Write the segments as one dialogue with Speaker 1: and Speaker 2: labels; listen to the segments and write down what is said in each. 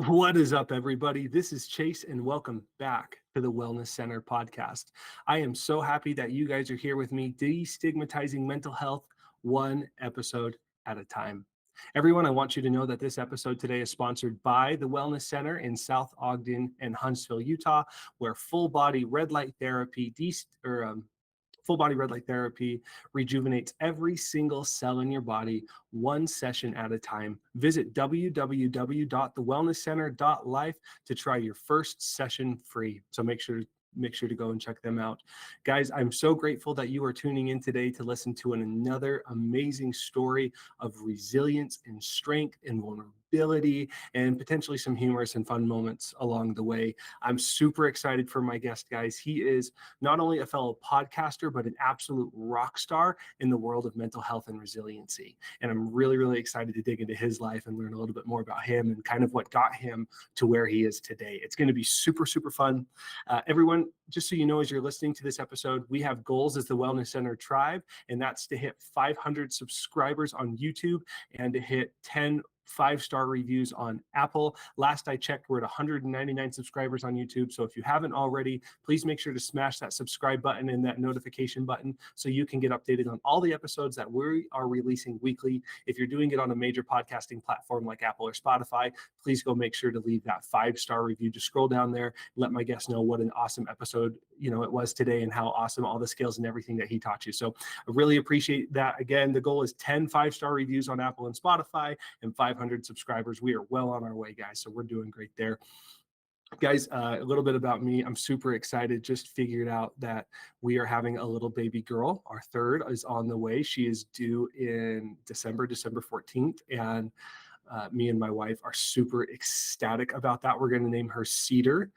Speaker 1: What is up, everybody? This is Chase, and welcome back to the Wellness Center podcast. I am so happy that you guys are here with me, destigmatizing mental health one episode at a time. Everyone, I want you to know that this episode today is sponsored by the Wellness Center in South Ogden and Huntsville, Utah, where full body red light therapy, full body red light therapy rejuvenates every single cell in your body, one session at a time. Visit www.thewellnesscenter.life to try your first session free. So make sure to go and check them out. Guys, I'm so grateful that you are tuning in today to listen to another amazing story of resilience and strength and vulnerability and potentially some humorous and fun moments along the way. I'm super excited for my guest, guys. He is not only a fellow podcaster, but an absolute rock star in the world of mental health and resiliency. And I'm really, really excited to dig into his life and learn a little bit more about him and kind of what got him to where he is today. It's going to be super, super fun. Everyone, just so you know, as you're listening to this episode, we have goals as the Wellness Center Tribe, and that's to hit 500 subscribers on YouTube and to hit 10 5-star reviews on Apple. Last I checked, we're at 199 subscribers on YouTube. So if you haven't already, please make sure to smash that subscribe button and that notification button so you can get updated on all the episodes that we are releasing weekly. If you're doing it on a major podcasting platform like Apple or Spotify, please go make sure to leave that 5-star review. Just scroll down there, let my guest know what an awesome episode it was today and how awesome all the skills and everything that he taught you. So I really appreciate that. Again, the goal is 10 5-star reviews on Apple and Spotify and 500 subscribers. We are well on our way, guys. So we're doing great there. Guys, a little bit about me. I'm super excited. Just figured out that we are having a little baby girl. Our third is on the way. She is due in December 14th. And me and my wife are super ecstatic about that. We're going to name her Cedar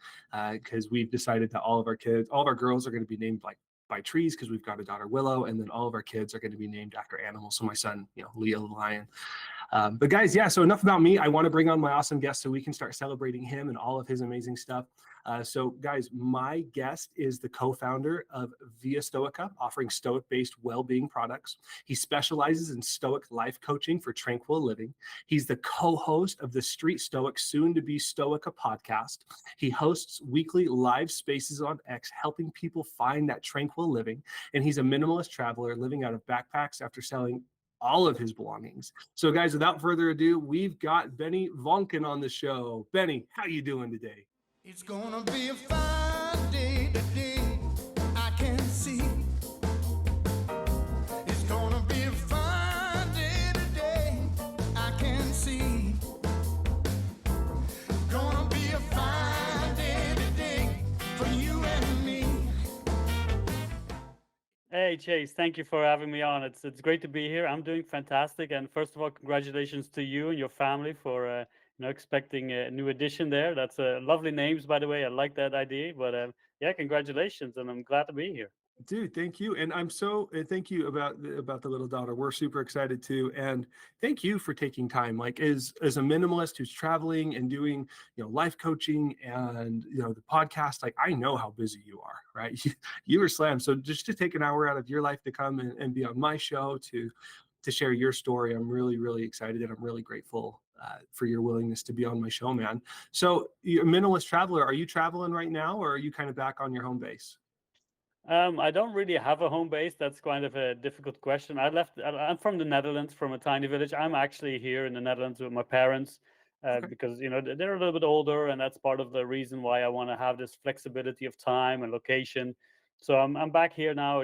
Speaker 1: because we've decided that all of our girls are going to be named by trees because we've got a daughter Willow, and then all of our kids are going to be named after animals. So my son, Leo the lion. But guys, yeah, so enough about me. I want to bring on my awesome guest so we can start celebrating him and all of his amazing stuff. So guys, my guest is the co-founder of Via Stoica, offering stoic-based well-being products. He specializes in stoic life coaching for tranquil living. He's the co-host of the Street Stoic, soon-to-be Stoica podcast. He hosts weekly live spaces on X, helping people find that tranquil living. And he's a minimalist traveler living out of backpacks after selling all of his belongings. So guys, without further ado, we've got Benny Voncken on the show. Benny, how you doing today?
Speaker 2: It's gonna be a fine day today, I can see. It's gonna be a fine day today, I can see. Gonna be a fine day today for you and me.
Speaker 3: Hey Chase, thank you for having me on. It's great to be here. I'm doing fantastic, and first of all, congratulations to you and your family for expecting a new addition there. That's lovely names, by the way. I like that idea. But yeah, congratulations, and I'm glad to be here.
Speaker 1: Dude, thank you. And thank you about the little daughter. We're super excited too. And thank you for taking time. Like as a minimalist who's traveling and doing, life coaching and, the podcast, like I know how busy you are, right? You were slammed. So just to take an hour out of your life to come and be on my show to share your story, I'm really, really excited. And I'm really grateful for your willingness to be on my show, man. So you're a minimalist traveler. Are you traveling right now, or are you kind of back on your home base?
Speaker 3: I don't really have a home base. That's kind of a difficult question. I'm from the Netherlands, from a tiny village. I'm actually here in the Netherlands with my parents
Speaker 1: Okay.
Speaker 3: because they're a little bit older, and that's part of the reason why I want to have this flexibility of time and location. So I'm back here now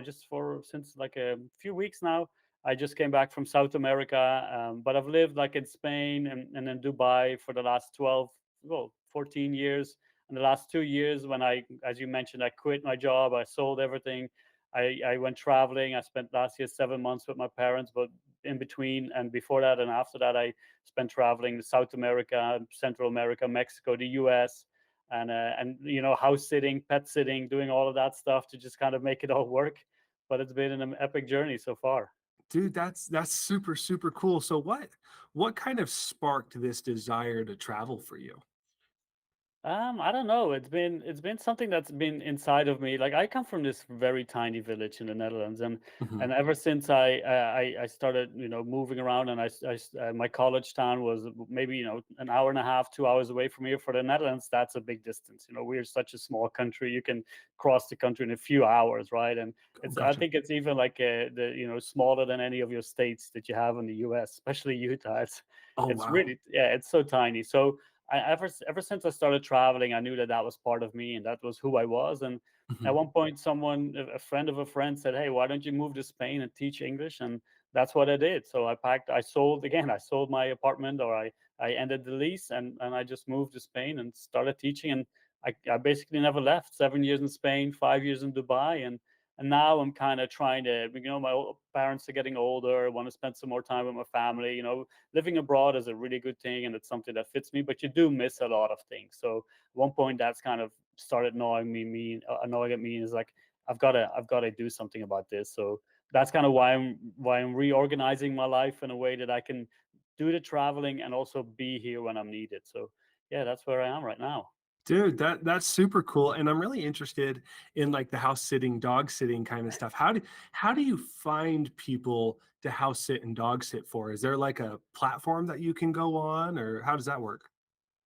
Speaker 3: since like a few weeks now. I just came back from South America, but I've lived like in Spain and in Dubai for the last 14 years. And the last 2 years, when as you mentioned, I quit my job, I sold everything. I went traveling. I spent last year 7 months with my parents, but in between and before that and after that, I spent traveling to South America, Central America, Mexico, the US, and house sitting, pet sitting, doing all of that stuff to just kind of make it all work. But it's been an epic journey so far.
Speaker 1: Dude, that's super, super cool. So what kind of sparked this desire to travel for you?
Speaker 3: I don't know. It's been something that's been inside of me. Like I come from this very tiny village in the Netherlands,
Speaker 1: Hmm.
Speaker 3: and ever since I started, moving around, and my college town was maybe an hour and a half, 2 hours away from here. For the Netherlands, that's a big distance. We're such a small country. You can cross the country in a few hours, right? And
Speaker 1: Oh,
Speaker 3: I
Speaker 1: gotcha.
Speaker 3: think it's even like the smaller than any of your states that you have in the U.S., especially Utah.
Speaker 1: Oh,
Speaker 3: It's
Speaker 1: wow.
Speaker 3: really, yeah, it's so tiny. So ever since I started traveling, I knew that that was part of me and that was who I was. And at
Speaker 1: Hmm.
Speaker 3: one point, a friend of a friend said, "Hey, why don't you move to Spain and teach English?" And that's what I did. So I sold my apartment, or I ended the lease, and I just moved to Spain and started teaching. And I basically never left. 7 years in Spain, 5 years in Dubai, and now I'm kind of trying to, my parents are getting older. I want to spend some more time with my family. Living abroad is a really good thing, and it's something that fits me, but you do miss a lot of things. So at one point that's kind of started annoying at me, is like I've got to do something about this. So that's kind of why I'm reorganizing my life in a way that I can do the traveling and also be here when I'm needed. So yeah, that's where I am right now.
Speaker 1: Dude, that's super cool, and I'm really interested in like the house sitting, dog sitting kind of stuff. How do you find people to house sit and dog sit for? Is there like a platform that you can go on, or how does that work?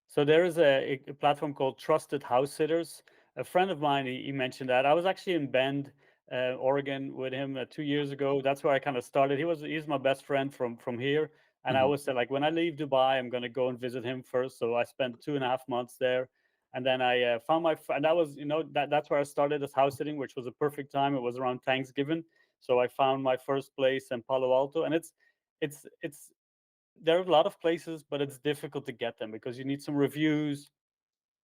Speaker 3: So there is a platform called Trusted House Sitters. A friend of mine, he mentioned that. I was actually in Bend, Oregon, with him 2 years ago. That's where I kind of started. He's my best friend from here, and I
Speaker 1: Mhm.
Speaker 3: always said, like, when I leave Dubai, I'm going to go and visit him first. So I spent 2.5 months there, and then I found my friend. That was, that's where I started this house sitting, which was a perfect time. It was around Thanksgiving, so I found my first place in Palo Alto, and it's there are a lot of places, but it's difficult to get them because you need some reviews.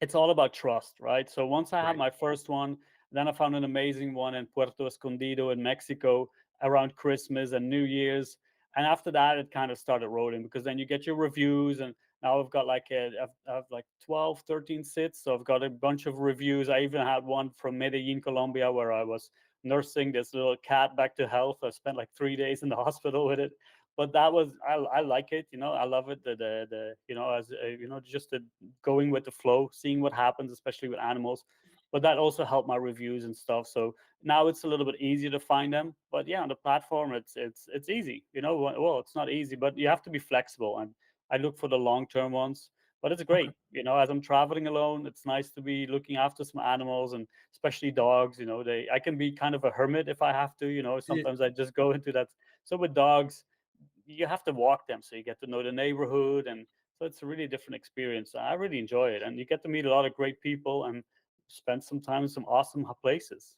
Speaker 3: It's all about trust, right? So once I had
Speaker 1: Right.
Speaker 3: my first one, then I found an amazing one in Puerto Escondido in Mexico around Christmas and New Year's. And after that, it kind of started rolling because then you get your reviews. And now I've got I've like 12, 13 sits. So I've got a bunch of reviews. I even had one from Medellin, Colombia, where I was nursing this little cat back to health. I spent like 3 days in the hospital with it. But that was, I like it, I love it. As just the going with the flow, seeing what happens, especially with animals. But that also helped my reviews and stuff. So now it's a little bit easier to find them. But yeah, on the platform, it's easy. Well, it's not easy, but you have to be flexible. And I look for the long term ones. But it's
Speaker 1: Okay.
Speaker 3: great, as I'm traveling alone. It's nice to be looking after some animals, and especially dogs. I can be kind of a hermit if I have to.
Speaker 1: Yeah.
Speaker 3: Sometimes I just go into that. So with dogs, you have to walk them, so you get to know the neighborhood, and so it's a really different experience. I really enjoy it, and you get to meet a lot of great people and spend some time in some awesome places.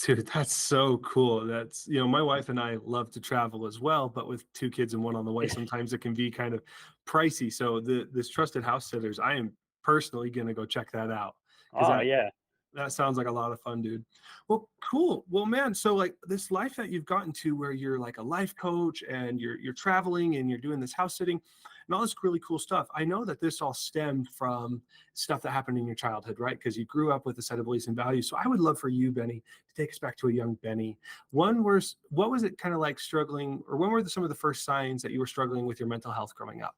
Speaker 1: Dude, that's so cool. My wife and I love to travel as well, but with two kids and one on the way, sometimes it can be kind of pricey. So this trusted house sitters, I am personally gonna go check that out because
Speaker 3: Oh yeah.
Speaker 1: that sounds like a lot of fun, dude. Well, cool. Well, man, so like this life that you've gotten to where you're like a life coach and you're traveling and you're doing this house sitting and all this really cool stuff. I know that this all stemmed from stuff that happened in your childhood, right? Because you grew up with a set of beliefs and values. So I would love for you, Benny, to take us back to a young Benny. What was it kind of like struggling, or when were some of the first signs that you were struggling with your mental health growing up?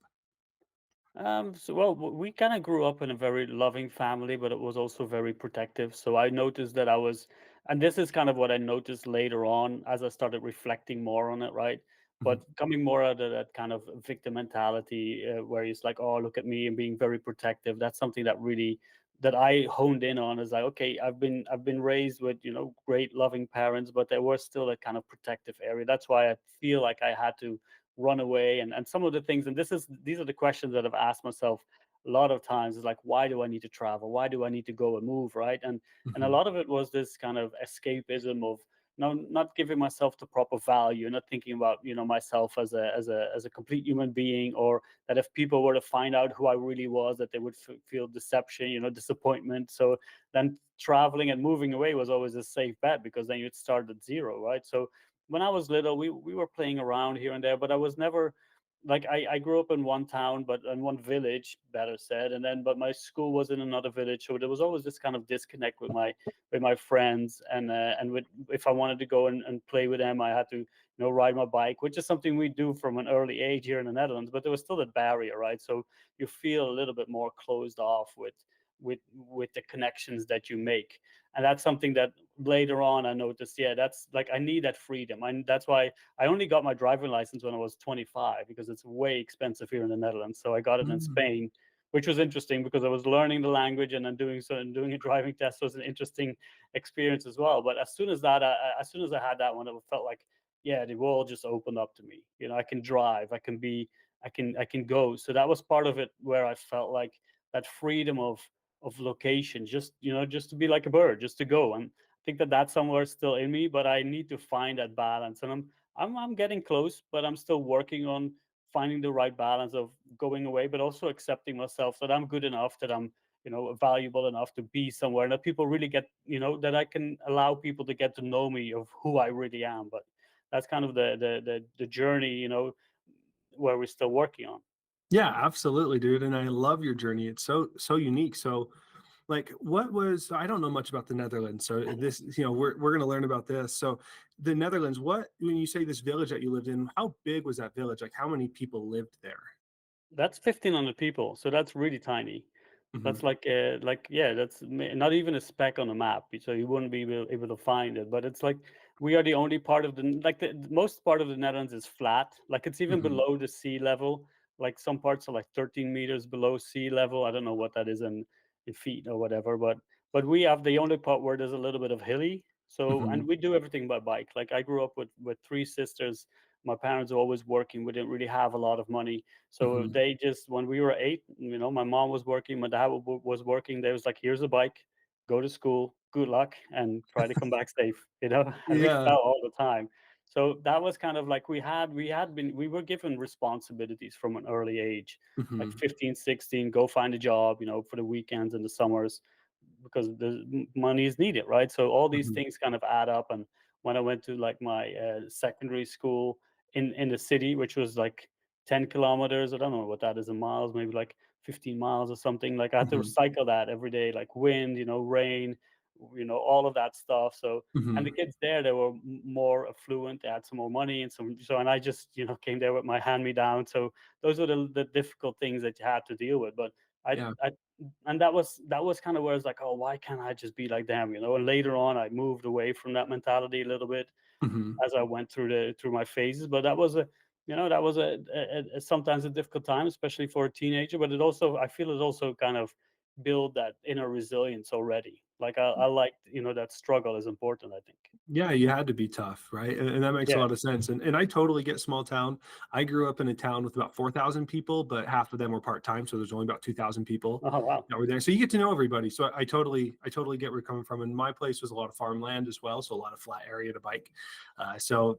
Speaker 3: We kind of grew up in a very loving family, but it was also very protective. So I noticed that and this is kind of what I noticed later on as I started reflecting more on it, right?
Speaker 1: Mhm.
Speaker 3: But coming more out of that kind of victim mentality, where it's like, oh, look at me, and being very protective. That's something that I honed in on. Is like, okay, I've been raised with great loving parents, but there was still a kind of protective area. That's why I feel like I had to run away, and some of the things, and these are the questions that I've asked myself a lot of times, is like, why do I need to travel, why do I need to go and move, right? And a
Speaker 1: Mhm.
Speaker 3: lot of it was this kind of escapism of not giving myself the proper value, not thinking about myself as a complete human being, or that if people were to find out who I really was, that they would feel deception, disappointment. So then traveling and moving away was always a safe bet, because then you'd start at zero, right? So when I was little, we were playing around here and there, but I was never like, I grew up in one town, but in one village, better said, and then but my school was in another village, so there was always this kind of disconnect with my friends, and with if I wanted to go and play with them, I had to ride my bike, which is something we do from an early age here in the Netherlands, but there was still a barrier, right? So you feel a little bit more closed off with the connections that you make. And that's something that later on I noticed, yeah, that's like I need that freedom. And that's why I only got my driving license when I was 25, because it's way expensive here in the Netherlands. So I got it in
Speaker 1: Mm.
Speaker 3: Spain, which was interesting because I was learning the language and then doing a driving test was an interesting experience as well. But as soon as I had that one, it felt like, yeah, the world just opened up to me. I can drive, I can go. So that was part of it, where I felt like that freedom of location, just to be like a bird, just to go. And I think that that's somewhere still in me, but I need to find that balance. And I'm getting close, but I'm still working on finding the right balance of going away, but also accepting myself that I'm good enough, that I'm valuable enough to be somewhere, and that people really get, that I can allow people to get to know me of who I really am. But that's kind of the journey, where we're still working on.
Speaker 1: Yeah, absolutely, dude. And I love your journey. It's so unique. So, like, what was, I don't know much about the Netherlands. So this, we're gonna learn about this. So the Netherlands, what, when you say this village that you lived in, how big was that village? Like, how many people lived there?
Speaker 3: That's 1,500 people, so that's really tiny.
Speaker 1: Hmm.
Speaker 3: That's like yeah, that's not even a speck on a map, so you wouldn't be able to find it. But it's like we are the only part of the most part of the Netherlands is flat. Like it's even
Speaker 1: Hmm.
Speaker 3: below the sea level. Like some parts are like 13 meters below sea level. I don't know what that is in feet or whatever, but we have the only part where there's a little bit of hilly. So,
Speaker 1: Hmm.
Speaker 3: and we do everything by bike. Like I grew up with three sisters. My parents were always working. We didn't really have a lot of money, so
Speaker 1: Hmm.
Speaker 3: they just, when we were 8, my mom was working, my dad was working. They was like, "Here's a bike, go to school, good luck, and try to come back safe." And we
Speaker 1: Yeah.
Speaker 3: fell all the time. So that was kind of like we were given responsibilities from an early age, like
Speaker 1: Hmm.
Speaker 3: 15, 16, go find a job, for the weekends and the summers, because the money is needed, right? So all these
Speaker 1: Hmm.
Speaker 3: things kind of add up. And when I went to like my secondary school in the city, which was like 10 kilometers, I don't know what that is in miles, maybe like 15 miles or something. Like I had to
Speaker 1: Hmm.
Speaker 3: cycle that every day, like wind, rain, all of that stuff. So, and the
Speaker 1: Hmm.
Speaker 3: kids there, they were more affluent, they had some more money and and I just, came there with my hand me down. So those are the difficult things that you had to deal with. But
Speaker 1: Yeah.
Speaker 3: I and that was kind of where it's like, oh, why can't I just be like them? And later on I moved away from that mentality a little bit
Speaker 1: Hmm.
Speaker 3: as I went through my phases. But that was a sometimes a difficult time, especially for a teenager. But I feel it also kind of build that inner resilience already. Like I like, that struggle is important, I think.
Speaker 1: Yeah, you had to be tough, right? And that makes a
Speaker 3: Yeah.
Speaker 1: lot of sense. And I totally get small town. I grew up in a town with about 4,000 people, but half of them were part time, so there's only about 2,000 people
Speaker 3: Oh wow.
Speaker 1: that were there. So you get to know everybody. So I totally get where you're coming from. And my place was a lot of farmland as well, so a lot of flat area to bike. So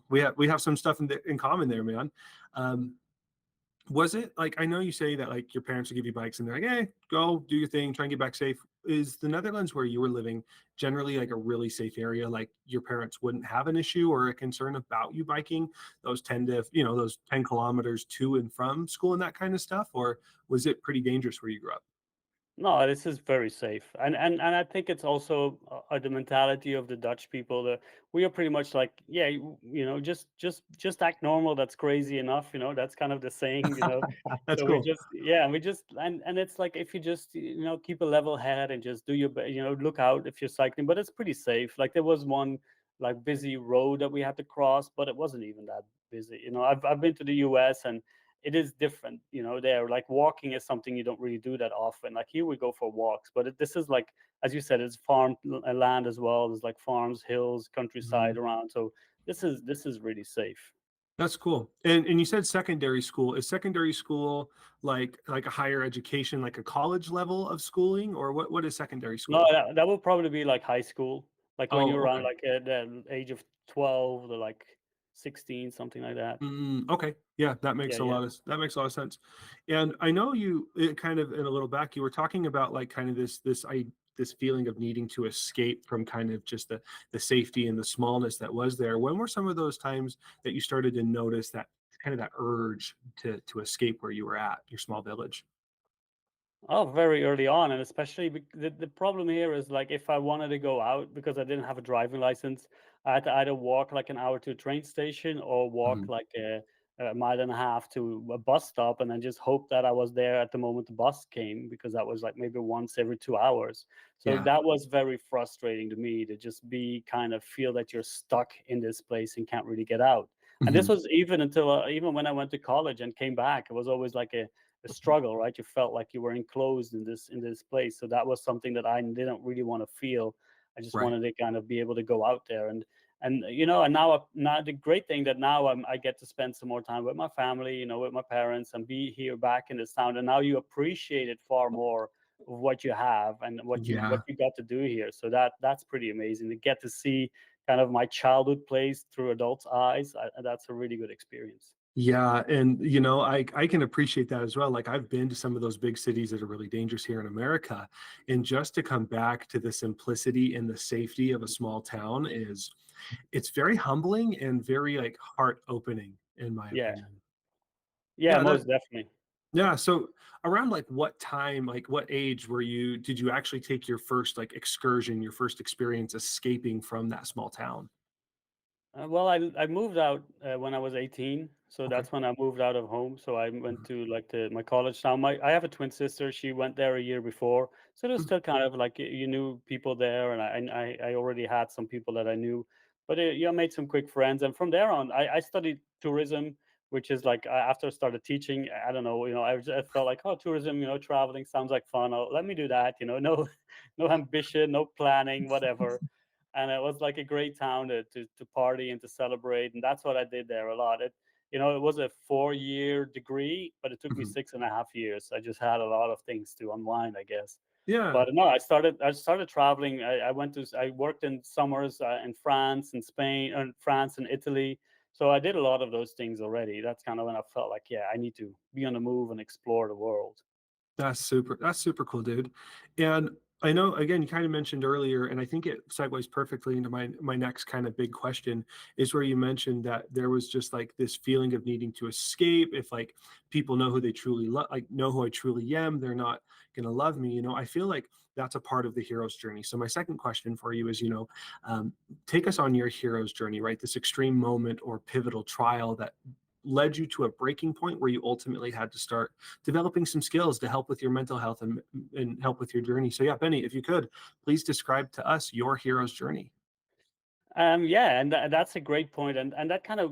Speaker 1: we have some stuff in common there, man. Um, was it like, I know you say that like your parents would give you bikes and they're like, hey, go do your thing, try and get back safe. Is the Netherlands where you were living generally like a really safe area? Like your parents wouldn't have an issue or a concern about you biking those 10 kilometers to and from school and that kind of stuff? Or was it pretty dangerous where you grew up?
Speaker 3: No, this is very safe, and I think it's also the mentality of the Dutch people. We are pretty much like, yeah, just act normal. That's crazy enough, That's kind of the saying,
Speaker 1: That's
Speaker 3: So we
Speaker 1: cool.
Speaker 3: just, yeah, we just, and it's like if you just, keep a level head and just do look out if you're cycling. But it's pretty safe. Like there was one like busy road that we had to cross, but it wasn't even that busy. I've been to the U.S. and it is different, there, like walking is something you don't really do that often. Like here we go for walks, but this is like, as you said, it's farm land as well. There's like farms, hills, countryside
Speaker 1: Mhm.
Speaker 3: around. So this is really safe.
Speaker 1: That's cool. And you said secondary school. Is secondary school like a higher education, like a college level of schooling, or what is secondary
Speaker 3: No,
Speaker 1: school?
Speaker 3: that would probably be like high school, like when you're
Speaker 1: Oh,
Speaker 3: around
Speaker 1: okay.
Speaker 3: like the age of 12 to like 16, something like that.
Speaker 1: Okay. Yeah,
Speaker 3: Yeah, yeah.
Speaker 1: that makes a lot of sense. And I know kind of in a little back, you were talking about like kind of this feeling of needing to escape from kind of just the safety and the smallness that was there. When were some of those times that you started to notice that kind of that urge to escape where you were at, your small village?
Speaker 3: Oh, very early on, and especially the problem here is like if I wanted to go out because I didn't have a driving license, I had to either walk like an hour to a train station or walk
Speaker 1: Mhm.
Speaker 3: like a mile and a half to a bus stop, and then just hope that I was there at the moment the bus came, because that was like maybe once every 2 hours. So
Speaker 1: Yeah.
Speaker 3: that was very frustrating to me, to just be kind of feel that you're stuck in this place and can't really get out. And this
Speaker 1: Mhm.
Speaker 3: was even until even when I went to college and came back, it was always like a struggle, right? You felt like you were enclosed in this place. So that was something that I didn't really want to feel. I just
Speaker 1: Right.
Speaker 3: wanted to kind of be able to go out there, and you know, and now the great thing that now I get to spend some more time with my family, you know, with my parents, and be here back in this town. And now you appreciate it far more of what you have and what
Speaker 1: Yeah.
Speaker 3: you got to do here. So that's pretty amazing to get to see kind of my childhood place through adults' eyes. That's a really good experience.
Speaker 1: Yeah, and you know, I can appreciate that as well. Like I've been to some of those big cities that are really dangerous here in America, and just to come back to the simplicity and the safety of a small town is it's very humbling and very like heart opening in my
Speaker 3: Yeah,
Speaker 1: opinion.
Speaker 3: yeah,
Speaker 1: Yeah, that
Speaker 3: most definitely.
Speaker 1: yeah, so around like what time, like what age did you actually take your first like excursion, your first experience escaping from that small town?
Speaker 3: Well, I moved out when I was 18, so
Speaker 1: Okay.
Speaker 3: that's when I moved out of home. So I went
Speaker 1: Mhm.
Speaker 3: to like my college town. I have a twin sister. She went there a year before, so there was
Speaker 1: Mm.
Speaker 3: still kind of like you knew people there, and I already had some people that I knew. But yeah, I made some quick friends, and from there on, I studied tourism, which is like after I started teaching, I don't know, you know, I felt like, oh, tourism, you know, traveling sounds like fun. Oh, let me do that. You know, no no ambition, no planning, whatever. And it was like a great town to party and to celebrate, and that's what I did there a lot. It, you know, it was a 4 year degree, but it took me
Speaker 1: Mhm.
Speaker 3: 6.5 years. I just had a lot of things to unwind, I guess.
Speaker 1: Yeah.
Speaker 3: But no, I started traveling. I worked in summers in France and Spain and France and Italy. So I did a lot of those things already. That's kind of when I felt like, yeah, I need to be on the move and explore the world.
Speaker 1: That's super cool, dude. And I know again, you kind of mentioned earlier, and I think it segues perfectly into my next kind of big question is where you mentioned that there was just like this feeling of needing to escape. If like people know who they truly love, like know who I truly am, they're not gonna love me. You know, I feel like that's a part of the hero's journey. So my second question for you is, you know, take us on your hero's journey, right? This extreme moment or pivotal trial that led you to a breaking point where you ultimately had to start developing some skills to help with your mental health and help with your journey. So yeah, Benny, if you could, please describe to us your hero's journey.
Speaker 3: Yeah, and that's a great point, and that kind of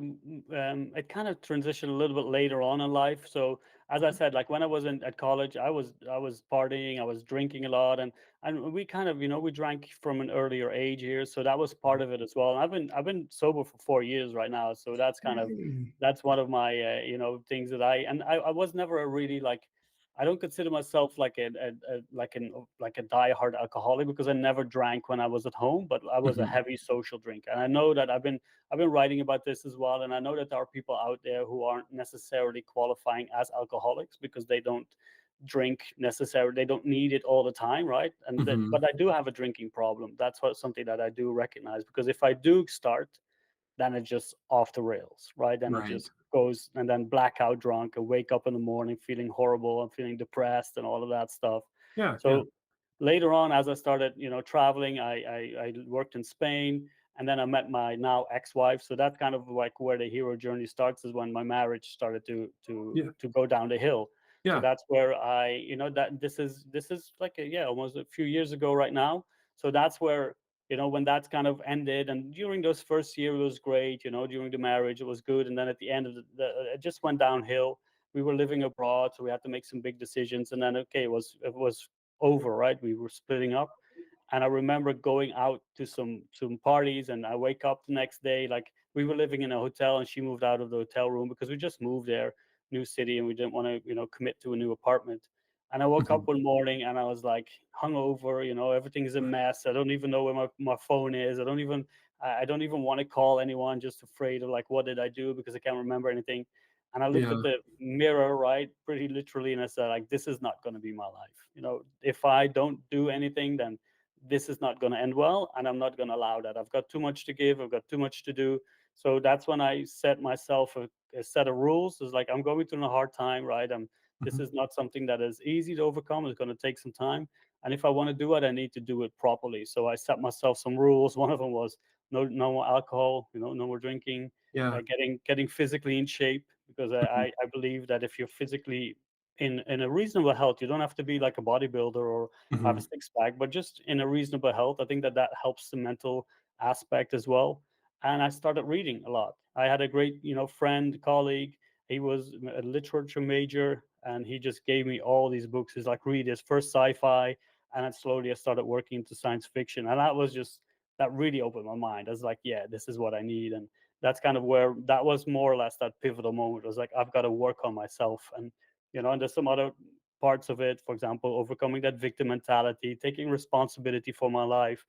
Speaker 3: it kind of transitioned a little bit later on in life. So as I said, like when I was at college, I was partying, I was drinking a lot, and we kind of, you know, we drank from an earlier age here, so that was part of it as well. And I've been sober for 4 years right now, so that's kind of
Speaker 1: Yay.
Speaker 3: that's one of my you know, things that I was never a really like. I don't consider myself like like a diehard alcoholic, because I never drank when I was at home, but I was a
Speaker 1: Mhm.
Speaker 3: heavy social drinker. And I know that I've been writing about this as well, and I know that there are people out there who aren't necessarily qualifying as alcoholics because they don't drink necessarily, they don't need it all the time, right?
Speaker 1: Mhm.
Speaker 3: But I do have a drinking problem. That's something that I do recognize, because if I do start, then it's just off the rails, right? Then it
Speaker 1: Right.
Speaker 3: just goes, and then blackout drunk and wake up in the morning feeling horrible and feeling depressed and all of that stuff.
Speaker 1: Yeah. Yeah.
Speaker 3: So later on, as I started, you know, traveling, I worked in Spain, and then I met my now ex-wife. So that's kind of like where the hero journey starts, is when my marriage started
Speaker 1: Yeah.
Speaker 3: to go down the hill. So
Speaker 1: Yeah.
Speaker 3: that's where you know, that this is like yeah, almost a few years ago right now. So that's where, you know, when that's kind of ended, and during those first year it was great, you know, during the marriage it was good, and then at the end of it just went downhill. We were living abroad, so we had to make some big decisions, and then okay, it was over, right? We were splitting up. And I remember going out to some parties, and I wake up the next day, like we were living in a hotel, and she moved out of the hotel room because we just moved there, new city, and we didn't want to, you know, commit to a new apartment. And I woke up
Speaker 1: Mhm.
Speaker 3: one morning and I was like hungover, you know, everything's a mess. I don't even know where my phone is. I don't even want to call anyone, just afraid of like, what did I do? Because I can't remember anything. And I looked at
Speaker 1: Yeah.
Speaker 3: the mirror, right, pretty literally, and I said, like, this is not going to be my life. You know, if I don't do anything, then this is not going to end well, and I'm not going to allow that. I've got too much to give. I've got too much to do. So that's when I set myself a set of rules. It's like, I'm going through a hard time, right? This
Speaker 1: Mhm.
Speaker 3: is not something that is easy to overcome. It's going to take some time. And if I want to do it, I need to do it properly. So I set myself some rules. One of them was no more alcohol, you know, no more drinking,
Speaker 1: Yeah.
Speaker 3: getting physically in shape, because
Speaker 1: Mhm,
Speaker 3: I believe that if you're physically in a reasonable health, you don't have to be like a bodybuilder or have a
Speaker 1: mhm,
Speaker 3: six pack, but just in a reasonable health, I think that that helps the mental aspect as well. And I started reading a lot. I had a great, friend, colleague. He was a literature major, and he just gave me all these books. He's like, read this first sci-fi, and then slowly I started working into science fiction, and that really opened my mind. I was like, yeah, this is what I need, and that's kind of where that was more or less that pivotal moment. It was like, I've got to work on myself, and there's some other parts of it. For example, overcoming that victim mentality, taking responsibility for my life.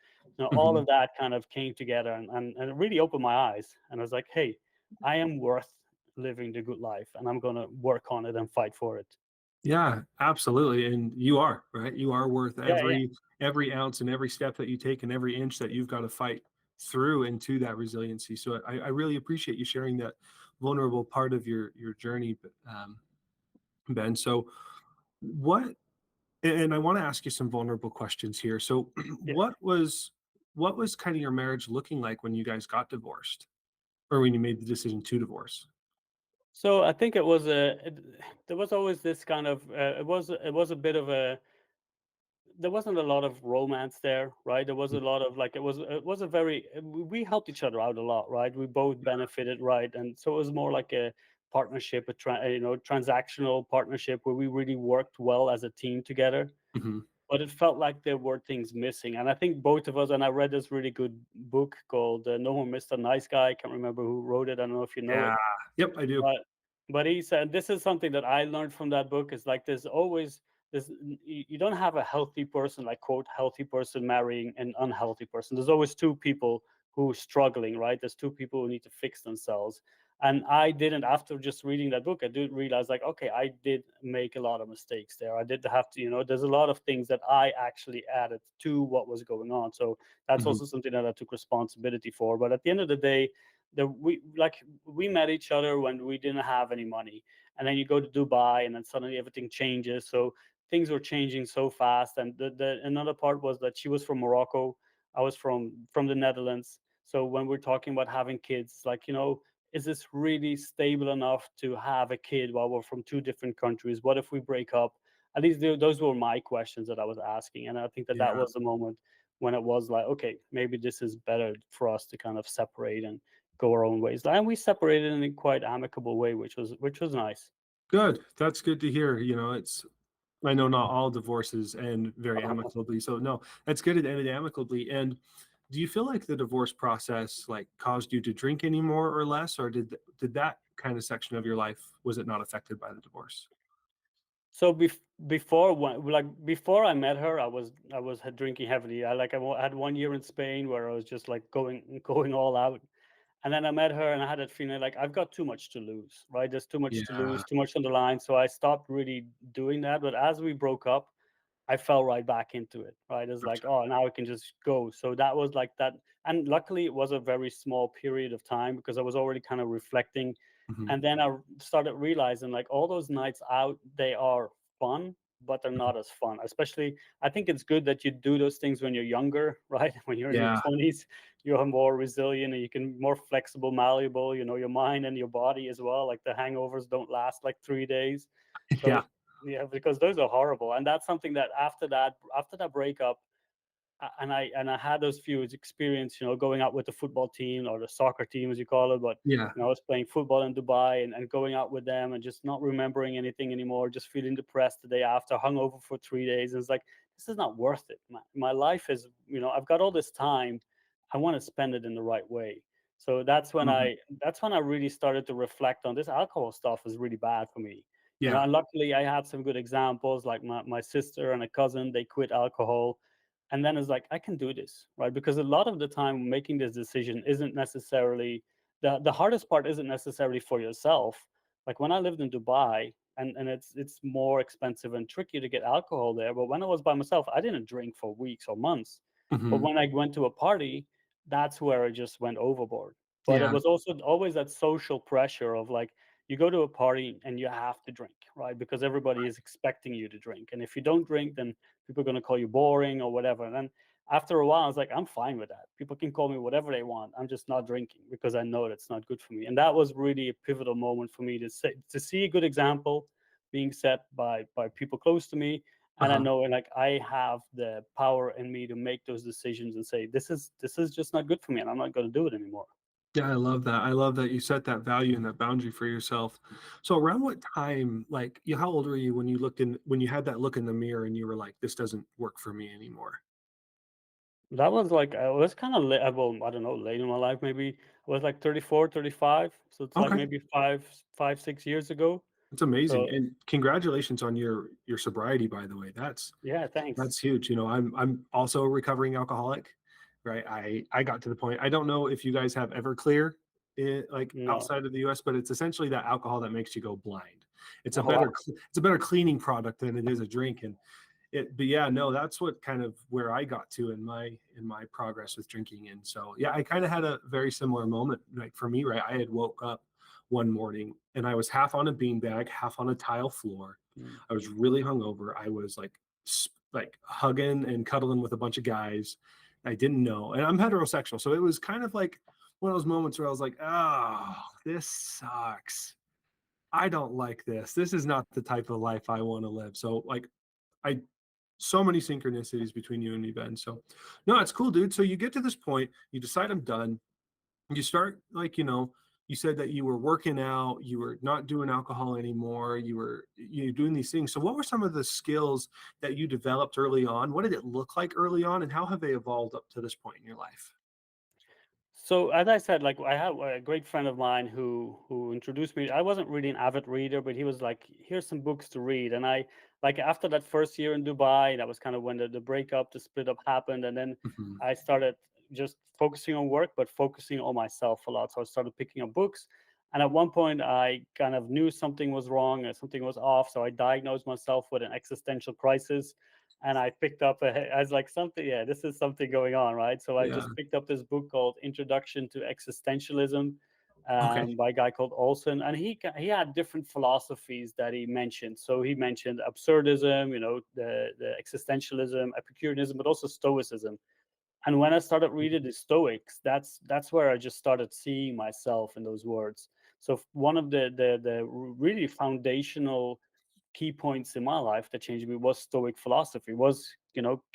Speaker 3: All
Speaker 1: mhm.
Speaker 3: of that kind of came together, and it really opened my eyes. And I was like, hey, I am worth living the good life, and I'm gonna work on it and fight for it.
Speaker 1: Yeah, absolutely, and you are, right? You are worth
Speaker 3: Yeah, yeah.
Speaker 1: every ounce and every step that you take and every inch that you've got to fight through into that resiliency. So I really appreciate you sharing that vulnerable part of your journey, Ben. So what and I want to ask you some vulnerable questions here. So
Speaker 3: Yeah.
Speaker 1: what was kind of your marriage looking like when you guys got divorced or when you made the decision to divorce?
Speaker 3: So I think there was always this kind of it was a bit of a there wasn't a lot of romance there, right? There was a lot of like it was a very we helped each other out a lot, right? We both benefited, right? And so it was more like a partnership, transactional partnership where we really worked well as a team together.
Speaker 1: Mhm.
Speaker 3: But it felt like there were things missing, and I think both of us. And I read this really good book called "No More Mr. Nice Guy." I can't remember who wrote it. I don't know if you know it.
Speaker 1: Yeah. Yep, I do.
Speaker 3: But he said this is something that I learned from that book is like there's always this you don't have a healthy person, like quote healthy person marrying an unhealthy person. There's always two people who are struggling, right? There's two people who need to fix themselves. And I didn't, after just reading that book, I did realize like, okay, I did make a lot of mistakes there. I did have to, there's a lot of things that I actually added to what was going on. So that's
Speaker 1: Mhm,
Speaker 3: also something that I took responsibility for. But at the end of the day, we met each other when we didn't have any money, and then you go to Dubai, and then suddenly everything changes. So things were changing so fast. And the another part was that she was from Morocco, I was from the Netherlands. So when we're talking about having kids, like, is this really stable enough to have a kid while we're from two different countries? What if we break up? At least those were my questions that I was asking, and I think that that
Speaker 1: yeah.
Speaker 3: was the moment when it was like, okay, maybe this is better for us to kind of separate and go our own ways. And we separated in a quite amicable way, which was nice.
Speaker 1: Good. That's good to hear. It's I know not all divorces end very amicably. So no, that's good it ended amicably. And do you feel like the divorce process like caused you to drink any more or less, or did that kind of section of your life was it not affected by the divorce?
Speaker 3: So before I met her, I was drinking heavily. I had 1 year in Spain where I was just like going all out. And then I met her, and I had that feeling like I've got too much to lose, right? There's too much to
Speaker 1: Yeah.
Speaker 3: lose, too much on the line. So I stopped really doing that. But as we broke up, I fell right back into it, right? It's like,
Speaker 1: Gotcha.
Speaker 3: oh, now I can just go. So that was like that. And luckily, it was a very small period of time because I was already kind of reflecting.
Speaker 1: Mhm,
Speaker 3: And then I started realizing like all those nights out, they are fun, but they're
Speaker 1: mhm.
Speaker 3: not as fun. Especially, I think it's good that you do those things when you're younger, right? When you're in your
Speaker 1: Yeah.
Speaker 3: 20s, you're more resilient and you can more flexible, malleable, your mind and your body as well. Like the hangovers don't last like 3 days.
Speaker 1: Yeah.
Speaker 3: So yeah, because those are horrible. And that's something that after that breakup, and I had those few experience, going out with the football team or the soccer team as you call it, but
Speaker 1: Yeah.
Speaker 3: I was playing football in Dubai and going out with them and just not remembering anything anymore, just feeling depressed the day after, hungover for 3 days. And it's like, this is not worth it. My life is, I've got all this time. I want to spend it in the right way. So that's when
Speaker 1: Mhm.
Speaker 3: I really started to reflect on this alcohol stuff is really bad for me.
Speaker 1: Yeah.
Speaker 3: And luckily I had some good examples like my sister and a cousin, they quit alcohol, and then it's like I can do this, right? Because a lot of the time making this decision isn't necessarily the hardest part isn't necessarily for yourself. Like when I lived in Dubai, and it's more expensive and tricky to get alcohol there, but when I was by myself I didn't drink for weeks or months. But
Speaker 1: Mhm.
Speaker 3: when I went to a party, that's where I just went overboard. But it
Speaker 1: Yeah.
Speaker 3: was also always that social pressure of like you go to a party and you have to drink, right? Because everybody is expecting you to drink, and if you don't drink, then people are going to call you boring or whatever. And after a while, I was like, I'm fine with that. People can call me whatever they want. I'm just not drinking because I know that's not good for me. And that was really a pivotal moment for me to see a good example being set by people close to me. And I
Speaker 1: Uh-huh.
Speaker 3: know like I have the power in me to make those decisions and say, this is just not good for me, and I'm not going to do it anymore.
Speaker 1: Yeah, I love that. I love that you set that value and that boundary for yourself. So around what time, like, how old were you when you looked in, when you had that look in the mirror and you were like, this doesn't work for me anymore?
Speaker 3: That was like, I was kind of late, well, I don't know, late in my life, maybe I was like 34, 35. So it's like
Speaker 1: Okay.
Speaker 3: maybe 6 years ago.
Speaker 1: It's amazing.
Speaker 3: So
Speaker 1: And congratulations on your sobriety, by the way.
Speaker 3: yeah, thanks.
Speaker 1: That's huge. I'm also a recovering alcoholic, right? I got to the point. I don't know if you guys have Everclear like
Speaker 3: No.
Speaker 1: outside of the US, but it's essentially that alcohol that makes you go blind.
Speaker 3: Oh, wow.
Speaker 1: It's a better cleaning product than it is a drink. And but yeah, no, that's what kind of where I got to in my progress with drinking. And so yeah, I kind of had a very similar moment. Like for me, right? I had woke up one morning and I was half on a beanbag, half on a tile floor.
Speaker 3: Mm.
Speaker 1: I was really hungover. I was like hugging and cuddling with a bunch of guys I didn't know. And I'm heterosexual. So it was kind of like one of those moments where I was like, oh, this sucks. I don't like this. This is not the type of life I want to live. So like I so many synchronicities between you and me, Ben. So no, it's cool, dude. So you get to this point, you decide I'm done. You start like, you said that you were working out, you were not doing alcohol anymore, you doing these things. So what were some of the skills that you developed early on? What did it look like early on, and how have they evolved up to this point in your life?
Speaker 3: So as I said, like I have a great friend of mine who introduced me. I wasn't really an avid reader, but he was like, "Here's some books to read." And I like after that first year in Dubai, that was kind of when the breakup, the split up happened, and then
Speaker 1: Mhm.
Speaker 3: I started just focusing on work, but focusing on myself a lot. So I started picking up books, and at one point, I kind of knew something was wrong or something was off. So I diagnosed myself with an existential crisis, and I picked up I was like something, yeah, this is something going on, right? So I
Speaker 1: Yeah.
Speaker 3: just picked up this book called Introduction to Existentialism,
Speaker 1: Okay.
Speaker 3: by a guy called Olson, and he had different philosophies that he mentioned. So he mentioned absurdism, the existentialism, Epicureanism, but also Stoicism. And when I started reading the Stoics, that's where I just started seeing myself in those words. So one of the really foundational key points in my life that changed me was Stoic philosophy, was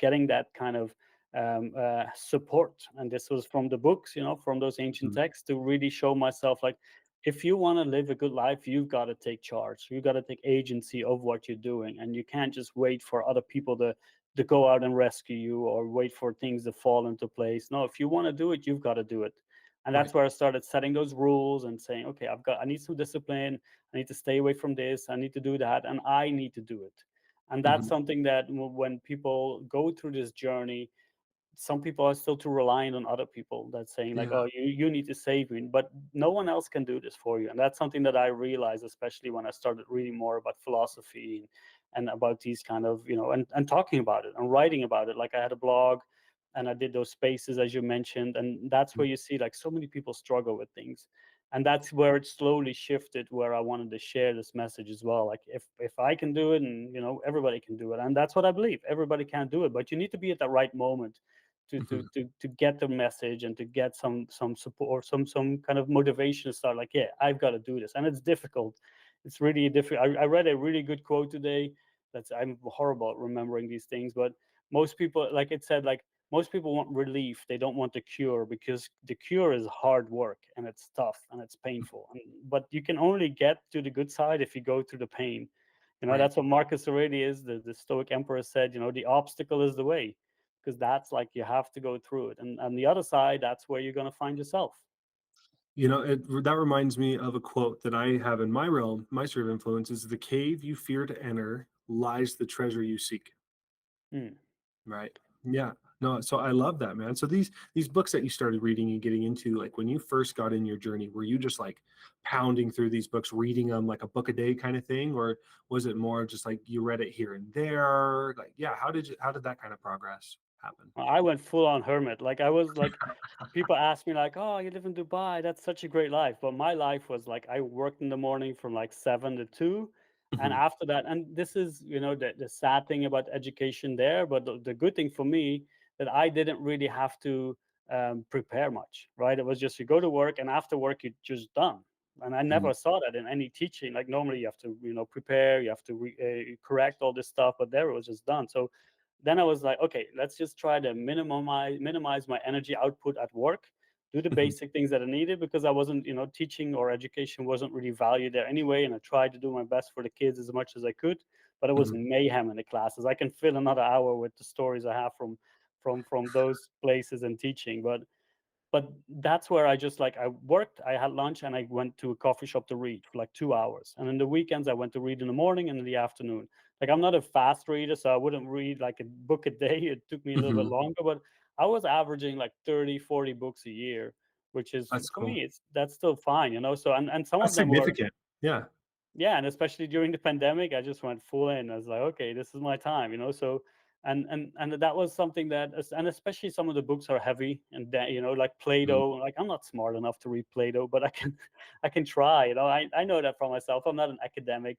Speaker 3: getting that kind of support. And this was from the books, from those ancient
Speaker 1: Mhm.
Speaker 3: texts, to really show myself like, if you want to live a good life, you've got to take charge. You've got to take agency of what you're doing, and you can't just wait for other people to go out and rescue you, or wait for things to fall into place. No, if you want to do it, you've got to do it. And
Speaker 1: Right.
Speaker 3: that's where I started setting those rules and saying, okay, I need some discipline. I need to stay away from this. I need to do that. And I need to do it. And that's
Speaker 1: Mhm.
Speaker 3: something that when people go through this journey, some people are still too reliant on other people that's saying like,
Speaker 1: Yeah.
Speaker 3: oh, you need to save me, but no one else can do this for you. And that's something that I realized, especially when I started reading more about philosophy and about these kind of, and talking about it and writing about it. Like I had a blog and I did those spaces as you mentioned, and that's
Speaker 1: Mm.
Speaker 3: where you see like so many people struggle with things. And that's where it slowly shifted, where I wanted to share this message as well. Like if I can do it, and everybody can do it. And that's what I believe, everybody can do it, but you need to be at the right moment to to
Speaker 1: Mhm.
Speaker 3: to to get the message and to get some support, or some kind of motivation to start like, yeah, I've got to do this. And it's difficult. It's really difficult. I read a really good quote today. That's, I'm horrible at remembering these things, but most people, like it said, like most people want relief, they don't want the cure, because the cure is hard work and it's tough and it's painful, but you can only get to the good side if you go through the pain.
Speaker 1: Right.
Speaker 3: That's what Marcus Aurelius, the Stoic emperor, said. The obstacle is the way, because that's like you have to go through it, and the other side, that's where you're going to find yourself.
Speaker 1: That reminds me of a quote that I have in my realm. My sphere of influence is, the cave you fear to enter lies the treasure you seek.
Speaker 3: Hmm.
Speaker 1: Right. Yeah. No, so I love that, man. So these books that you started reading and getting into, like when you first got in your journey, were you just like pounding through these books, reading them like a book a day kind of thing? Or was it more just like you read it here and there? Like, yeah, how did that kind of progress happen?
Speaker 3: I went full on hermit. Like I was like, people ask me like, "Oh, you live in Dubai? That's such a great life." But my life was like, I worked in the morning from like 7 to 2, and
Speaker 1: Mhm.
Speaker 3: after that, and this is the sad thing about education there, but the good thing for me, that I didn't really have to prepare much, right? It was just you go to work, and after work you're just done. And I
Speaker 1: Mm.
Speaker 3: never saw that in any teaching. Like normally you have to, prepare, you have to correct all this stuff, but there it was just done. So then I was like, okay, let's just try to minimize my energy output at work, do the
Speaker 1: Mhm.
Speaker 3: basic things that I needed, because I wasn't, teaching or education wasn't really valued there anyway. And I tried to do my best for the kids as much as I could, but it was
Speaker 1: Mhm.
Speaker 3: mayhem in the classes. I can fill another hour with the stories I have from those places and teaching. But that's where I just like, I worked, I had lunch, and I went to a coffee shop to read for like 2 hours. And in the weekends I went to read in the morning and in the afternoon. Like I'm not a fast reader, so I wouldn't read like a book a day. It took me a little bit
Speaker 1: Mhm.
Speaker 3: longer, but I was averaging like 30, 40 books a year, which is,
Speaker 1: That's
Speaker 3: for
Speaker 1: cool.
Speaker 3: me, that's still fine, So and some of
Speaker 1: That's
Speaker 3: them were,
Speaker 1: significant. Yeah.
Speaker 3: yeah, and especially during the pandemic, I just went full in. I was like, okay, this is my time, So, and that was something that, and especially some of the books are heavy, and that, like
Speaker 1: Mhm.
Speaker 3: Plato. Like I'm not smart enough to read Plato, but I can, I can try. I know that for myself. I'm not an academic,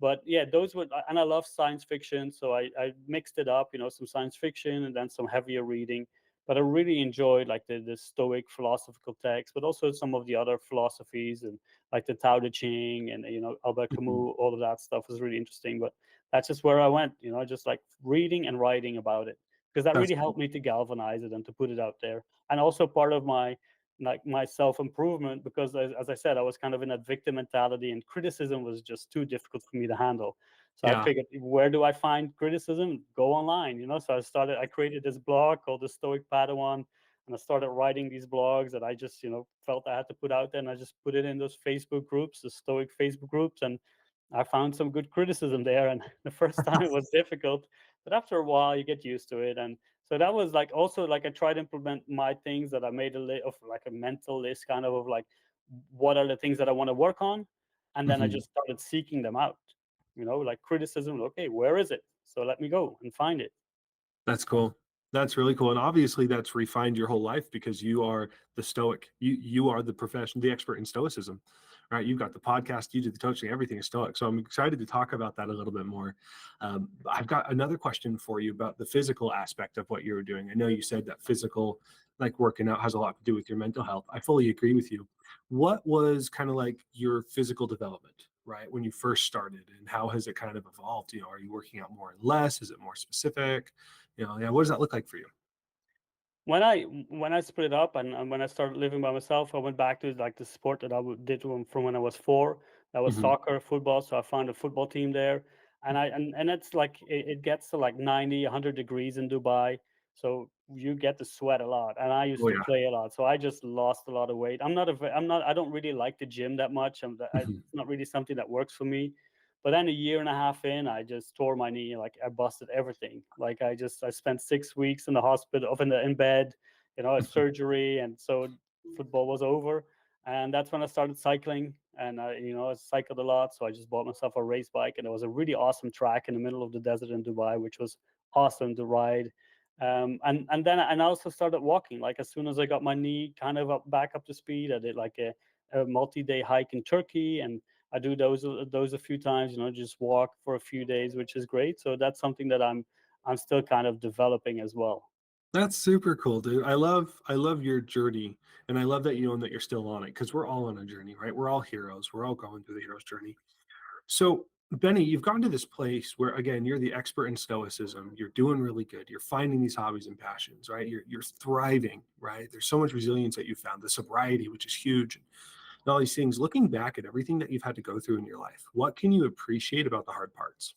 Speaker 3: but yeah, those would, and I love science fiction, so I mixed it up, some science fiction and then some heavier reading. But I really enjoyed like the Stoic philosophical text, but also some of the other philosophies, and like the Tao Te Ching, and Albert
Speaker 1: Mhm.
Speaker 3: Camus. All of that stuff was really interesting. But that's just where I went, just like reading and writing about it, because that
Speaker 1: That's
Speaker 3: really
Speaker 1: cool.
Speaker 3: helped me to galvanize it and to put it out there. And also part of my, like, my self improvement, because as I said, I was kind of in that victim mentality, and criticism was just too difficult for me to handle. So I
Speaker 1: Yeah.
Speaker 3: figured, where do I find criticism? Go online, So I created this blog called the Stoic Padawan, and I started writing these blogs that I just, felt I had to put out there, and I just put it in those Facebook groups, the Stoic Facebook groups, and I found some good criticism there. And the first time it was difficult, but after a while you get used to it. And so that was like, also like, I tried to implement my things, that I made a list of, like, a mental list kind of like, what are the things that I want to work on, and then I
Speaker 1: Mhm.
Speaker 3: just started seeking them out. Like criticism. Okay, where is it? So let me go and find it.
Speaker 1: That's cool. That's really cool. And obviously that's refined your whole life because you are the stoic. You are the profession, the expert in stoicism, right? You've got the podcast, you do the coaching, everything is stoic. So I'm excited to talk about that a little bit more. I've got another question for you about the physical aspect of what you were doing. I know you said that physical, like working out, has a lot to do with your mental health. I fully agree with you. What was kind of like your physical development, right? When you first started, and how has it kind of evolved? Are you working out more and less? Is it more specific? Yeah, what does that look like for you?
Speaker 3: When I split up, and when I started living by myself, I went back to like the sport that did from when I was 4. That was
Speaker 1: Mhm.
Speaker 3: soccer, football. So I found a football team there, and it's like, it gets to like 90, 100 degrees in Dubai, so you get to sweat a lot. And I used
Speaker 1: Oh
Speaker 3: to
Speaker 1: yeah.
Speaker 3: play a lot, so I just lost a lot of weight. I don't really like the gym that much.
Speaker 1: Mhm.
Speaker 3: It's not really something that works for me. But then a year and a half in, I just tore my knee. Like I busted everything. Like I spent 6 weeks in the hospital, in bed, a
Speaker 1: Mhm.
Speaker 3: surgery, and so football was over. And that's when I started cycling, and I cycled a lot. So I just bought myself a race bike, and it was a really awesome track in the middle of the desert in Dubai, which was awesome to ride. And then I also started walking. Like as soon as I got my knee kind of back up to speed, I did like a multi-day hike in Turkey, and I do those a few times, just walk for a few days, which is great. So that's something that I'm still kind of developing as well.
Speaker 1: That's super cool, dude. I love your journey, and I love that you own that you're still on it because we're all on a journey, right? We're all heroes. We're all going through the hero's journey. So, Benny, you've gotten to this place where again, you're the expert in stoicism. You're doing really good. You're finding these hobbies and passions, right? You're thriving, right? There's so much resilience that you found, the sobriety, which is huge, and all these things. Looking back at everything that you've had to go through in your life, what can you appreciate about the hard parts?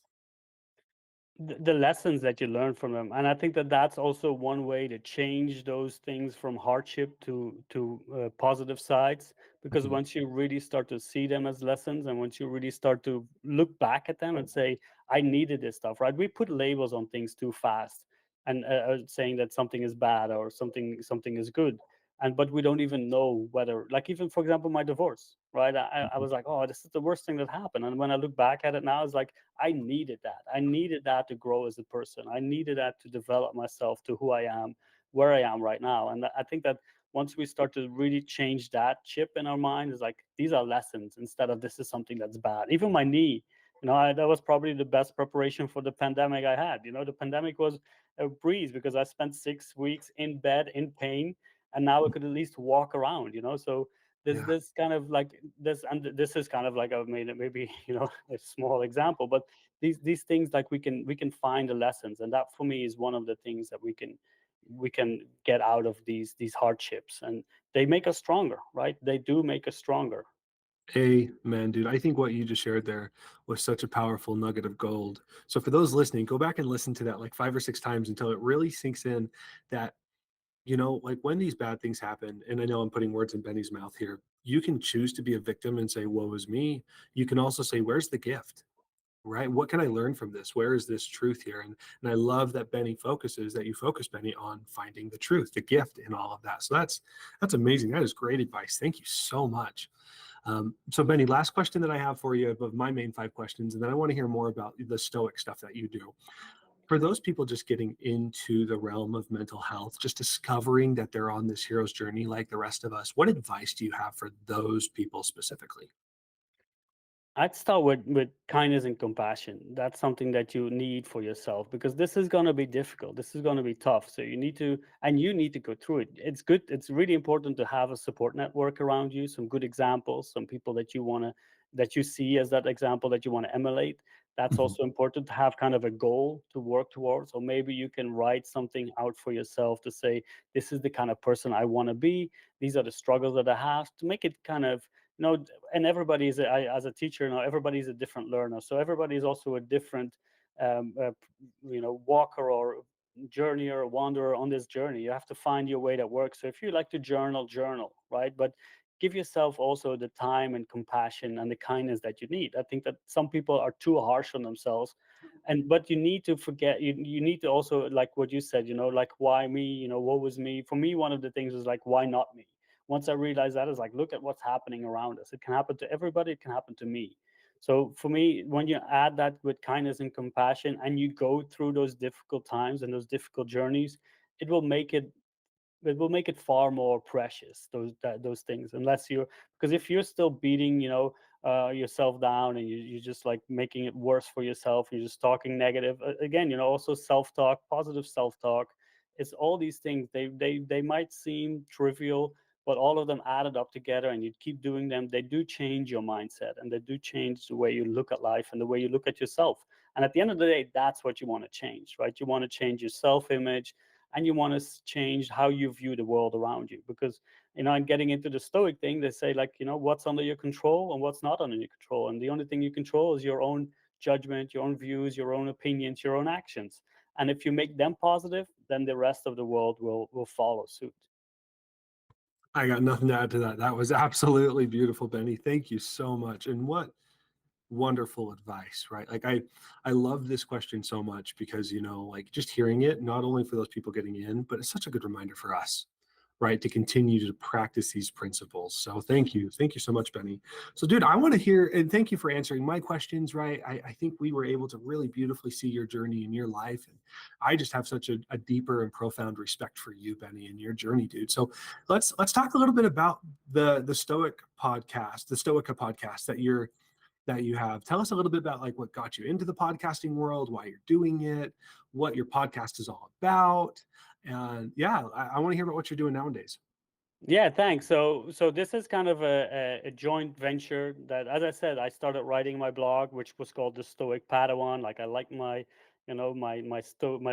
Speaker 3: The lessons that you learn from them, and I think that that's also one way to change those things from hardship to positive sides, because
Speaker 1: Mhm.
Speaker 3: once you really start to see them as lessons, and once you really start to look back at them and say, I needed this stuff, right? We put labels on things too fast, and saying that something is bad or something is good, and but we don't even know whether, like, even for example, my divorce, right? I
Speaker 1: Mhm.
Speaker 3: was like, oh, this is the worst thing that happened, and when I look back at it now, it's like, I needed that. I needed that to grow as a person. I needed that to develop myself to who I am, where I am right now. And I think that once we start to really change that chip in our mind, is like, these are lessons instead of this is something that's bad. Even my knee, That was probably the best preparation for the pandemic I had. The pandemic was a breeze because I spent 6 weeks in bed in pain, and now I could at least walk around. So there's
Speaker 1: Yeah.
Speaker 3: this kind of like this, and this is kind of like I made it maybe a small example, but these things, like we can find the lessons, and that for me is one of the things that we can get out of these hardships, and they make us stronger, right? They do make us stronger.
Speaker 1: Amen, dude. I think what you just shared there was such a powerful nugget of gold. So for those listening, go back and listen to that like 5 or 6 times until it really sinks in that, like when these bad things happen, and I know I'm putting words in Benny's mouth here, you can choose to be a victim and say, woe is me. You can also say, where's the gift? Right? What can I learn from this? Where is this truth here? And I love that you focus, Benny, on finding the truth, the gift in all of that. So that's amazing. That is great advice. Thank you so much. So Benny, last question that I have for you of my main 5 questions, and then I want to hear more about the stoic stuff that you do. For those people just getting into the realm of mental health, just discovering that they're on this hero's journey like the rest of us, what advice do you have for those people specifically?
Speaker 3: I'd start with kindness and compassion. That's something that you need for yourself, because this is going to be difficult. This is going to be tough. So you need to go through it. It's good. It's really important to have a support network around you, some good examples, some people that you see as that example that you want to emulate. That's
Speaker 1: Mhm.
Speaker 3: also important to have kind of a goal to work towards. Or maybe you can write something out for yourself to say, this is the kind of person I want to be. These are the struggles that I have, to make it kind of, and everybody is as a teacher now, everybody is a different learner, so everybody is also a different walker or journeyer or wanderer on this journey. You have to find your way that works. So if you like to journal, right? But give yourself also the time and compassion and the kindness that you need. I think that some people are too harsh on themselves, but you need to forget, you need to also, like what you said, like, why me, what was me. For me, one of the things was like, why not me? Once I realized that, is like, look at what's happening around us. It can happen to everybody. It can happen to me. So for me, when you add that with kindness and compassion, and you go through those difficult times and those difficult journeys, it will make it far more precious, those things. Unless you're Because if you're still beating yourself down, and you're just like making it worse for yourself, you're just talking negative, again, also self-talk, positive self-talk. It's all these things. They might seem trivial, but all of them added up together, and you keep doing them, they do change your mindset, and they do change the way you look at life and the way you look at yourself. And at the end of the day, that's what you want to change, right? You want to change your self-image, and you want to change how you view the world around you. Because and getting into the stoic thing, they say, like, what's under your control and what's not under your control, and the only thing you control is your own judgment, your own views, your own opinions, your own actions. And if you make them positive, then the rest of the world will follow suit.
Speaker 1: I got nothing to add to that. That was absolutely beautiful, Benny. Thank you so much. And what wonderful advice, right? Like I love this question so much because, like just hearing it, not only for those people getting in, but it's such a good reminder for us, right? To continue to practice these principles. So thank you. Thank you so much, Benny. So dude, I want to hear, and thank you for answering my questions, right? I think we were able to really beautifully see your journey in your life. And I just have such a deeper and profound respect for you, Benny, and your journey, dude. So let's talk a little bit about the Stoic podcast, the Stoica podcast that you have. Tell us a little bit about like what got you into the podcasting world, why you're doing it, what your podcast is all about. And yeah, I want to hear about what you're doing nowadays.
Speaker 3: Yeah, thanks. So this is kind of a joint venture that, as I said, I started writing my blog, which was called the Stoic Padawan. Like, I like my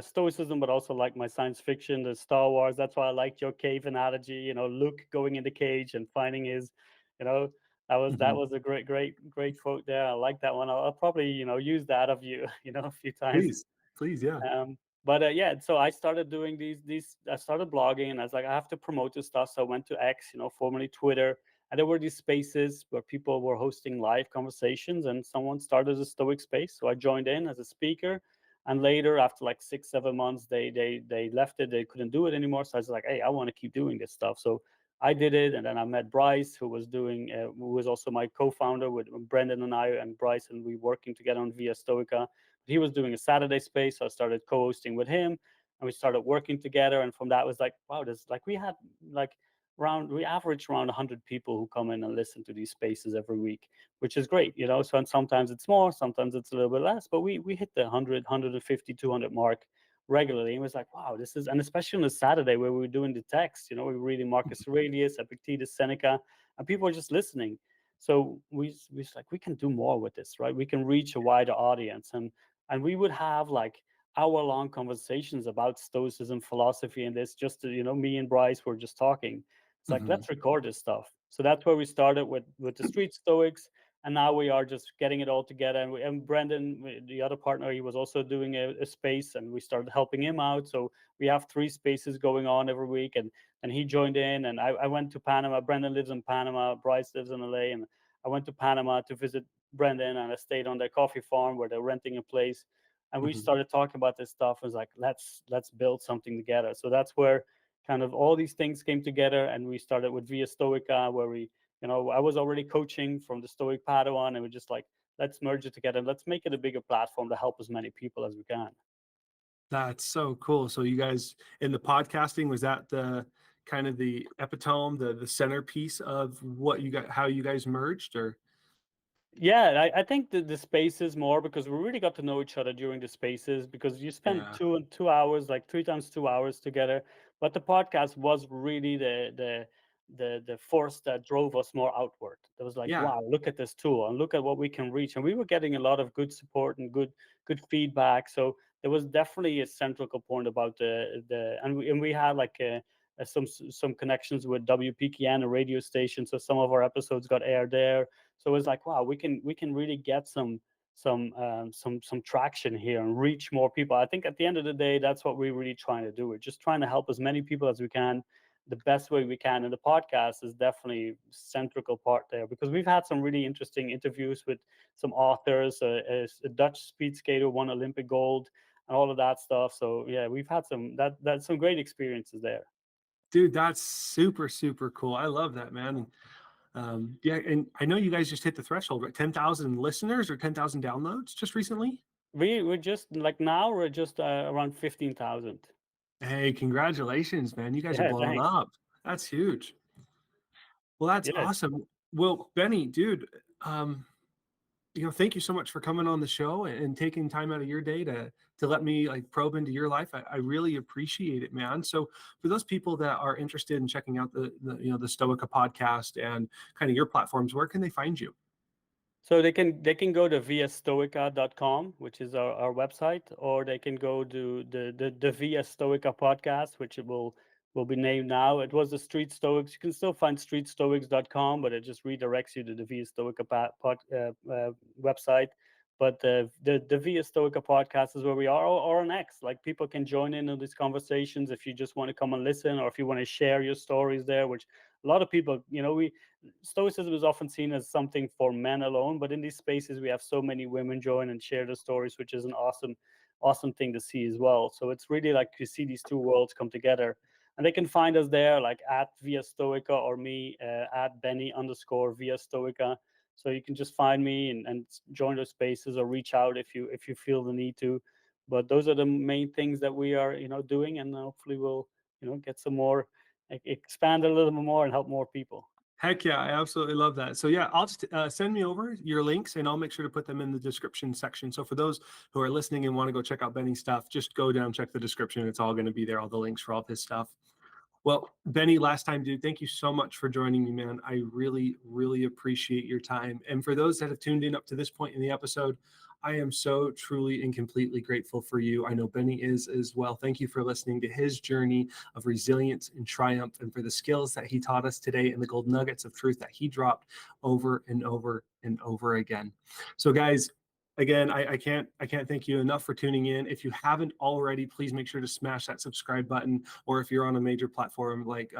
Speaker 3: stoicism, but also like my science fiction, the Star Wars. That's why I liked your cave analogy. Luke going in the cage and finding his, you know, that
Speaker 1: Mhm.
Speaker 3: was a great quote there. I like that one. I'll probably use that of you, a few times.
Speaker 1: Please, please, yeah.
Speaker 3: But yeah, so I started doing these. I started blogging, and I was like, I have to promote this stuff. So I went to X, formerly Twitter, and there were these spaces where people were hosting live conversations, and someone started a Stoic space. So I joined in as a speaker, and later, after like 6 7 months, they left it. They couldn't do it anymore. So I was like, hey, I want to keep doing this stuff. So I did it, and then I met Bryce, who was also my co-founder with Brendan and I, and Bryce, and we working together on Via Stoica. He was doing a Saturday space, so I started co-hosting with him, and we started working together. And from that was like, wow, this like we had like we average around 100 people who come in and listen to these spaces every week, which is great, you know. So and sometimes it's more, sometimes it's a little bit less, but we hit the 100, 150, 200 mark regularly. And it was like, wow, this is, and especially on a Saturday where we were doing the text, you know, we were reading Marcus Aurelius, Epictetus, Seneca, and people are just listening. So we was like, we can do more with this, right? We can reach a wider audience, and we would have like hour-long conversations about stoicism, philosophy, and this. Just to, you know, me and Bryce were just talking. It's like,
Speaker 1: Mhm.
Speaker 3: let's record this stuff. So that's where we started with the street stoics, and now we are just getting it all together. And Brendan, the other partner, he was also doing a space, and we started helping him out. So we have 3 spaces going on every week, and he joined in. And I went to Panama. Brendan lives in Panama. Bryce lives in LA, and I went to Panama to visit Brendan, and I stayed on their coffee farm where they're renting a place. And we
Speaker 1: Mhm.
Speaker 3: started talking about this stuff. It was like, let's build something together. So that's where kind of all these things came together, and we started with Via Stoica, where we, you know, I was already coaching from the Stoic Padawan, and we're just like, let's merge it together. Let's make it a bigger platform to help as many people as we can.
Speaker 1: That's so cool. So you guys in the podcasting, was that the kind of the epitome, the centerpiece of what you got, how you guys merged, or?
Speaker 3: Yeah, I think the spaces more because we really got to know each other during the spaces, because you spend
Speaker 1: Yeah.
Speaker 3: 2 hours, like 3 times 2 hours together. But the podcast was really the force that drove us more outward. It was like,
Speaker 1: Yeah.
Speaker 3: wow, look at this tool and look at what we can reach. And we were getting a lot of good support and good feedback. So there was definitely a central component about and we had like some connections with WPKN, a radio station. So some of our episodes got aired there. So it's like, wow, we can really get some traction here and reach more people. I think at the end of the day, that's what we're really trying to do. We're just trying to help as many people as we can, the best way we can. And the podcast is definitely central part there, because we've had some really interesting interviews with some authors, a Dutch speed skater won Olympic gold, and all of that stuff. So yeah, we've had that's some great experiences there.
Speaker 1: Dude, that's super, super cool. I love that, man. And yeah, and I know you guys just hit the threshold, right? 10,000 listeners or 10,000 downloads just recently.
Speaker 3: We're just like now we're just around 15,000.
Speaker 1: Hey, congratulations, man. You guys are
Speaker 3: Yeah,
Speaker 1: blowing
Speaker 3: thanks.
Speaker 1: up. That's huge. Well, that's
Speaker 3: Yeah.
Speaker 1: awesome. Well, Benny, dude, um, thank you so much for coming on the show and taking time out of your day to let me like probe into your life. I really appreciate it, man. So for those people that are interested in checking out the Stoica podcast and kind of your platforms, where can they find you?
Speaker 3: So they can go to viastoica.com, which is our website, or they can go to the Via Stoica podcast, which it will be named now. It was the Street Stoics. You can still find streetstoics.com, but it just redirects you to the Via Stoica website. But the Via Stoica podcast is where we are, or on X. Like, people can join in on these conversations if you just want to come and listen, or if you want to share your stories there, which a lot of people, Stoicism is often seen as something for men alone, but in these spaces we have so many women join and share their stories, which is an awesome thing to see as well. So it's really like you see these two worlds come together, and they can find us there, like at Via Stoica, or me at Benny_Via Stoica. So you can just find me and join those spaces, or reach out if you feel the need to. But those are the main things that we are doing, and hopefully we'll get some more, expand a little bit more and help more people.
Speaker 1: Heck yeah, I absolutely love that. So yeah, I'll just send me over your links and I'll make sure to put them in the description section. So for those who are listening and want to go check out Benny's stuff, just go down, check the description. It's all going to be there, all the links for all of his stuff. Well, Benny, last time, dude, thank you so much for joining me, man. I really, really appreciate your time. And for those that have tuned in up to this point in the episode, I am so truly and completely grateful for you. I know Benny is as well. Thank you for listening to his journey of resilience and triumph, and for the skills that he taught us today and the gold nuggets of truth that he dropped over and over and over again. So, guys, again, I can't thank you enough for tuning in. If you haven't already, please make sure to smash that subscribe button, or if you're on a major platform like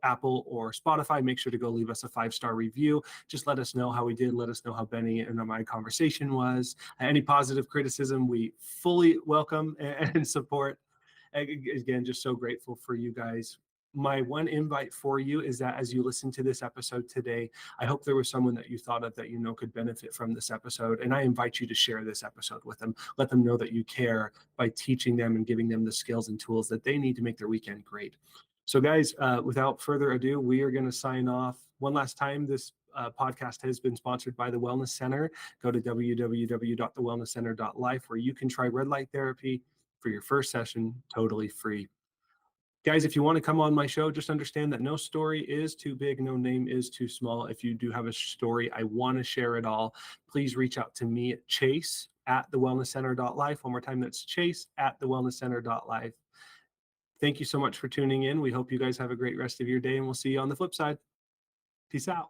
Speaker 1: Apple or Spotify, make sure to go leave us a 5-star review. Just let us know how we did. Let us know how Benny and my conversation was. Any positive criticism, we fully welcome and support. Again, just so grateful for you guys. My one invite for you is that as you listen to this episode today, I hope there was someone that you thought of that could benefit from this episode. And I invite you to share this episode with them. Let them know that you care by teaching them and giving them the skills and tools that they need to make their weekend great. So, guys, without further ado, we are going to sign off. One last time, this podcast has been sponsored by the Wellness Center. Go to www.thewellnesscenter.life where you can try red light therapy for your first session totally free. Guys, if you want to come on my show, just understand that no story is too big, no name is too small. If you do have a story, I want to share it all. Please reach out to me at chase@thewellnesscenter.life. One more time, that's chase@thewellnesscenter.life. Thank you so much for tuning in. We hope you guys have a great rest of your day, and we'll see you on the flip side. Peace out.